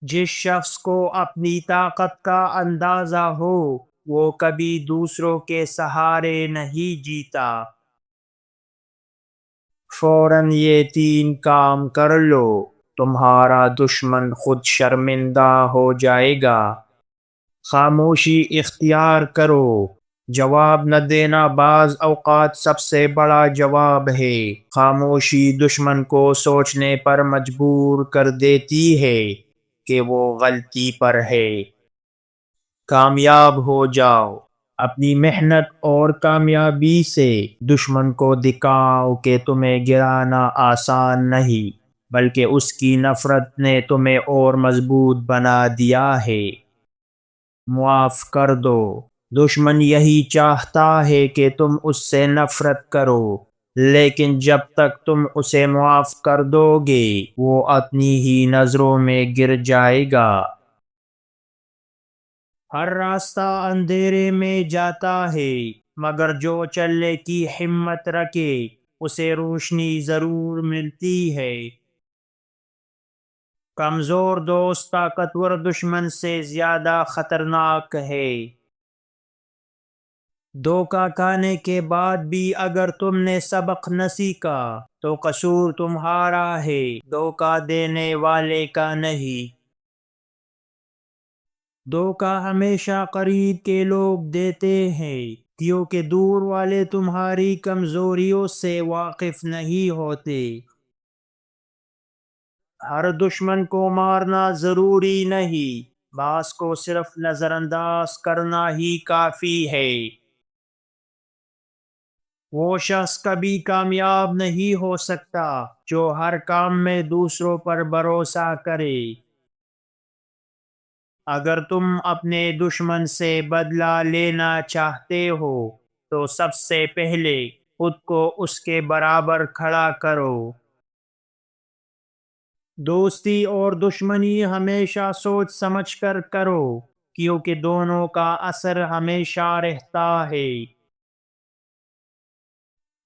جس شخص کو اپنی طاقت کا اندازہ ہو وہ کبھی دوسروں کے سہارے نہیں جیتا۔ فوراً یہ تین کام کر لو، تمہارا دشمن خود شرمندہ ہو جائے گا۔ خاموشی اختیار کرو، جواب نہ دینا بعض اوقات سب سے بڑا جواب ہے۔ خاموشی دشمن کو سوچنے پر مجبور کر دیتی ہے کہ وہ غلطی پر ہے۔ کامیاب ہو جاؤ، اپنی محنت اور کامیابی سے دشمن کو دکھاؤ کہ تمہیں گرانا آسان نہیں، بلکہ اس کی نفرت نے تمہیں اور مضبوط بنا دیا ہے۔ معاف کر دو، دشمن یہی چاہتا ہے کہ تم اس سے نفرت کرو، لیکن جب تک تم اسے معاف کر دو گے وہ اپنی ہی نظروں میں گر جائے گا۔ ہر راستہ اندھیرے میں جاتا ہے، مگر جو چلنے کی ہمت رکھے اسے روشنی ضرور ملتی ہے۔ کمزور دوست طاقتور دشمن سے زیادہ خطرناک ہے۔ دھوکہ کھانے کے بعد بھی اگر تم نے سبق نہ سیکھا تو قصور تمہارا ہے، دھوکہ دینے والے کا نہیں۔ دھوکہ ہمیشہ قریب کے لوگ دیتے ہیں، کیونکہ دور والے تمہاری کمزوریوں سے واقف نہیں ہوتے۔ ہر دشمن کو مارنا ضروری نہیں، بعض کو صرف نظر انداز کرنا ہی کافی ہے۔ وہ شخص کبھی کامیاب نہیں ہو سکتا جو ہر کام میں دوسروں پر بھروسہ کرے۔ اگر تم اپنے دشمن سے بدلہ لینا چاہتے ہو تو سب سے پہلے خود کو اس کے برابر کھڑا کرو۔ دوستی اور دشمنی ہمیشہ سوچ سمجھ کر کرو، کیونکہ دونوں کا اثر ہمیشہ رہتا ہے۔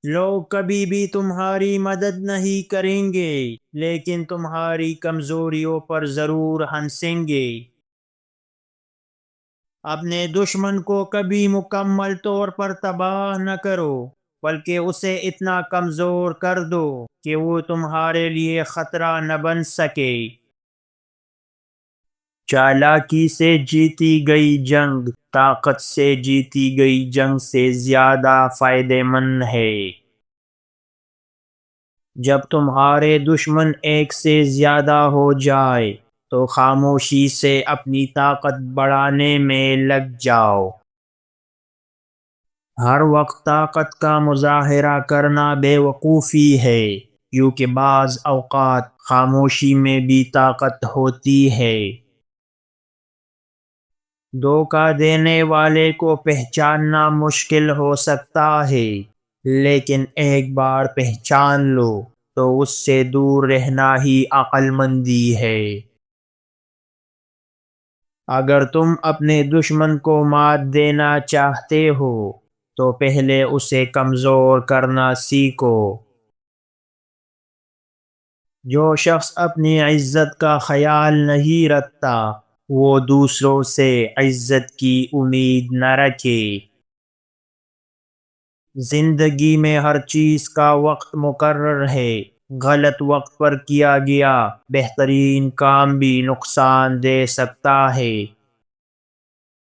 لوگ کبھی بھی تمہاری مدد نہیں کریں گے، لیکن تمہاری کمزوریوں پر ضرور ہنسیں گے۔ اپنے دشمن کو کبھی مکمل طور پر تباہ نہ کرو، بلکہ اسے اتنا کمزور کر دو کہ وہ تمہارے لیے خطرہ نہ بن سکے۔ چالاکی سے جیتی گئی جنگ طاقت سے جیتی گئی جنگ سے زیادہ فائدہ مند ہے۔ جب تمہارے دشمن ایک سے زیادہ ہو جائے تو خاموشی سے اپنی طاقت بڑھانے میں لگ جاؤ۔ ہر وقت طاقت کا مظاہرہ کرنا بے وقوفی ہے، کیونکہ بعض اوقات خاموشی میں بھی طاقت ہوتی ہے۔ دھوکہ دینے والے کو پہچاننا مشکل ہو سکتا ہے، لیکن ایک بار پہچان لو تو اس سے دور رہنا ہی عقل مندی ہے۔ اگر تم اپنے دشمن کو مات دینا چاہتے ہو تو پہلے اسے کمزور کرنا سیکھو۔ جو شخص اپنی عزت کا خیال نہیں رکھتا وہ دوسروں سے عزت کی امید نہ رکھے۔ زندگی میں ہر چیز کا وقت مقرر ہے، غلط وقت پر کیا گیا بہترین کام بھی نقصان دے سکتا ہے۔